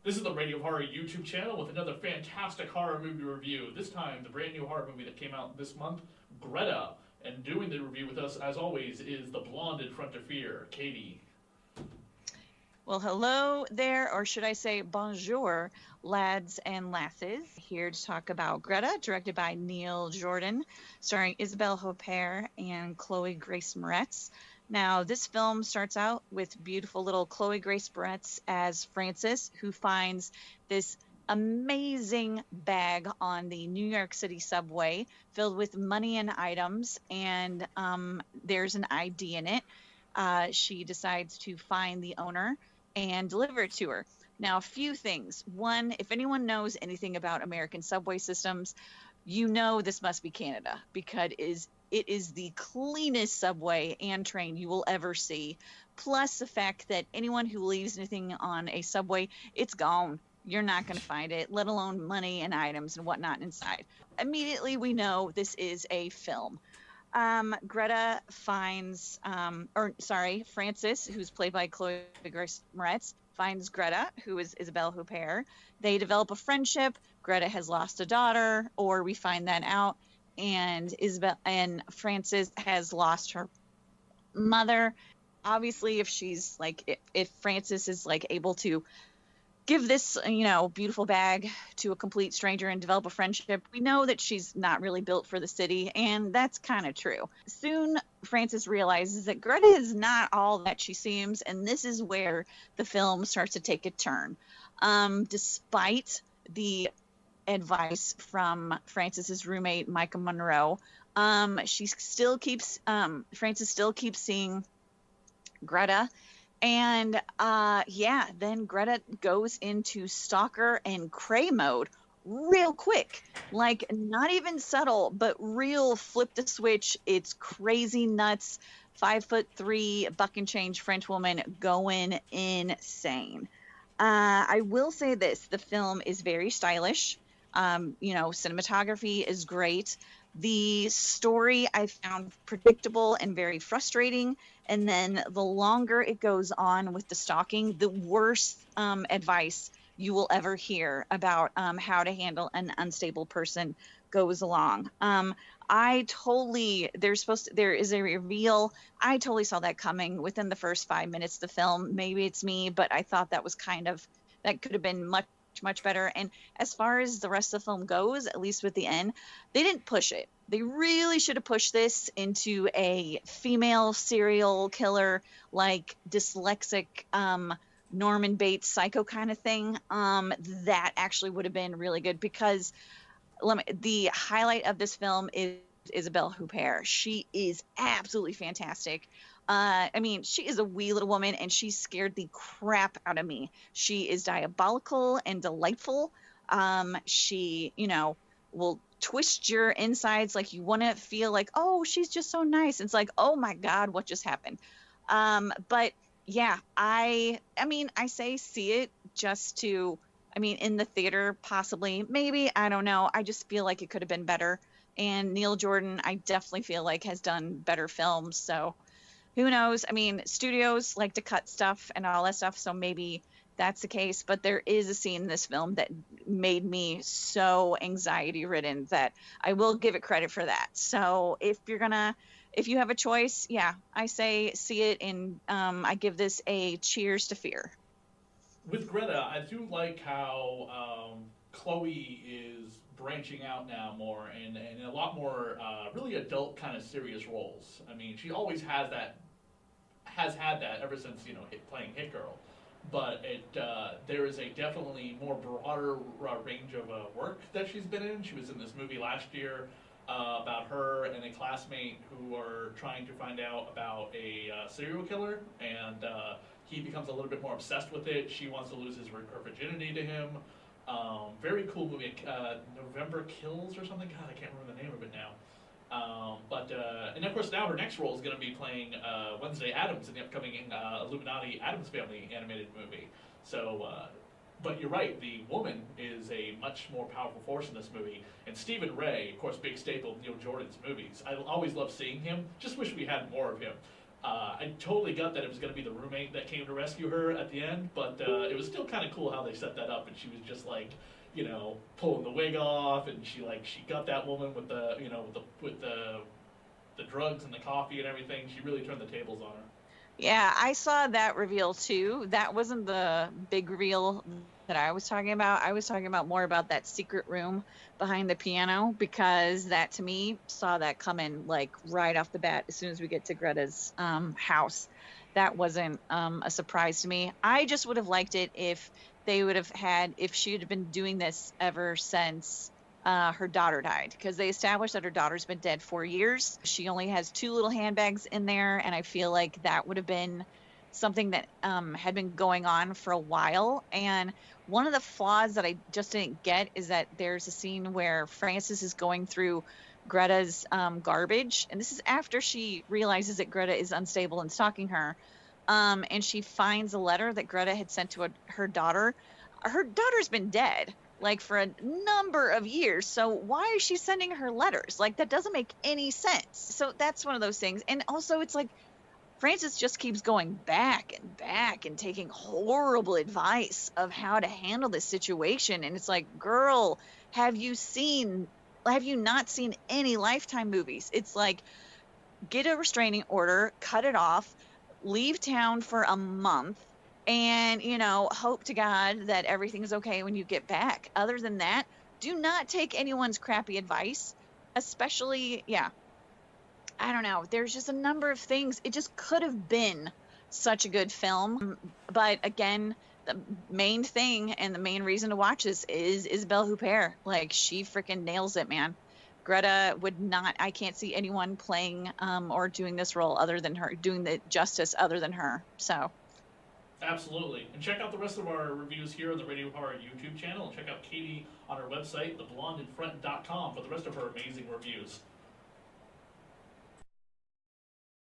This is the Radio Horror YouTube channel with another fantastic horror movie review. This time, the brand new horror movie that came out this month, Greta. And doing the review with us, as always, is the blonde in front of fear, Katie. Well, hello there, or should I say bonjour, lads and lasses. Here to talk about Greta, directed by Neil Jordan, starring Isabelle Huppert and Chloe Grace Moretz. Now, this film starts out with beautiful little Chloe Grace Moretz as Frances, who finds this amazing bag on the New York City subway filled with money and items, and there's an ID in it. She decides to find the owner and deliver it to her. Now, a few things. One, if anyone knows anything about American subway systems, you know this must be Canada because it is the cleanest subway and train you will ever see. Plus the fact that anyone who leaves anything on a subway, it's gone. You're not going to find it, let alone money and items and whatnot inside. Immediately, we know this is a film. Greta finds, Frances, who's played by Chloe Grace Moretz, finds Greta, who is Isabelle Huppert. They develop a friendship. Greta has lost a daughter, or we find that out, and Frances has lost her mother. Obviously, if Frances is able to give this, beautiful bag to a complete stranger and develop a friendship, we know that she's not really built for the city, and that's kind of true. Soon, Frances realizes that Greta is not all that she seems, and this is where the film starts to take a turn. Despite the advice from Frances's roommate, Micah Monroe, Frances still keeps seeing Greta. And then Greta goes into stalker and cray mode real quick, like not even subtle, but real flip the switch. It's crazy nuts. 5'3" buck and change French woman going insane. I will say this: the film is very stylish. Cinematography is great. The story I found predictable and very frustrating. And then the longer it goes on with the stalking, the worse advice you will ever hear about how to handle an unstable person goes along. There is a reveal. I totally saw that coming within the first 5 minutes of the film. Maybe it's me, but I thought that could have been much better. And as far as the rest of the film goes, at least with the end, they didn't push it. They really should have pushed this into a female serial killer, like dyslexic Norman Bates psycho kind of thing. That actually would have been really good because the highlight of this film is Isabelle Huppert. She is absolutely fantastic. She is a wee little woman, and she scared the crap out of me. She is diabolical and delightful. She, will twist your insides like you want to feel like, oh, she's just so nice. It's like, oh my God, what just happened? But yeah, I say see it in the theater, possibly, maybe, I don't know. I just feel like it could have been better. And Neil Jordan, I definitely feel like has done better films. So who knows? Studios like to cut stuff and all that stuff. So maybe that's the case. But there is a scene in this film that made me so anxiety ridden that I will give it credit for that. So if you have a choice, yeah, I say see it. And I give this a cheers to fear. With Greta, I do like how Chloe is branching out now more and a lot more really adult kind of serious roles. She always has had that ever since playing Hit Girl, but there is a definitely more broader range of work that she's been in. She was in this movie last year about her and a classmate who are trying to find out about a serial killer, and he becomes a little bit more obsessed with it. She wants to lose her virginity to him. Very cool movie. November Kills or something. God, I can't remember the name of it now. And of course now her next role is going to be playing Wednesday Addams in the upcoming Illuminati Addams Family animated movie. But you're right, the woman is a much more powerful force in this movie. And Stephen Ray, of course, big staple of Neil Jordan's movies. I always love seeing him. Just wish we had more of him. I totally got that it was going to be the roommate that came to rescue her at the end, but it was still kind of cool how they set that up, and she was just like, pulling the wig off, and she got that woman with the the drugs and the coffee and everything. She really turned the tables on her. Yeah, I saw that reveal too. That wasn't the big reveal that I was talking about. I was talking about more about that secret room behind the piano, because that to me saw that coming like right off the bat as soon as we get to Greta's house. That wasn't a surprise to me. I just would have liked it if they would have had, if she had been doing this ever since her daughter died, because they established that her daughter's been dead 4 years. She only has two little handbags in there, and I feel like that would have been something that had been going on for a while. And one of the flaws that I just didn't get is that there's a scene where Frances is going through Greta's garbage, and this is after she realizes that Greta is unstable and stalking her. And she finds a letter that Greta had sent to her daughter. Her daughter's been dead like for a number of years. So why is she sending her letters? Like that doesn't make any sense. So that's one of those things. And also it's like Frances just keeps going back and back and taking horrible advice of how to handle this situation. And it's like, girl, have you not seen any Lifetime movies? It's like, get a restraining order, cut it off, leave town for a month, and hope to God that everything's okay when you get back. Other than that, do not take anyone's crappy advice, especially, yeah, I don't know, there's just a number of things. It just could have been such a good film. But again, the main thing and the main reason to watch this is Isabelle Huppert. Like, she freaking nails it, man. Greta would not, I can't see anyone playing or doing this role other than her, doing the justice other than her. So Absolutely. And check out the rest of our reviews here on the Radio Horror YouTube channel. And check out Katie on her website, theblondeinfront.com, for the rest of her amazing reviews.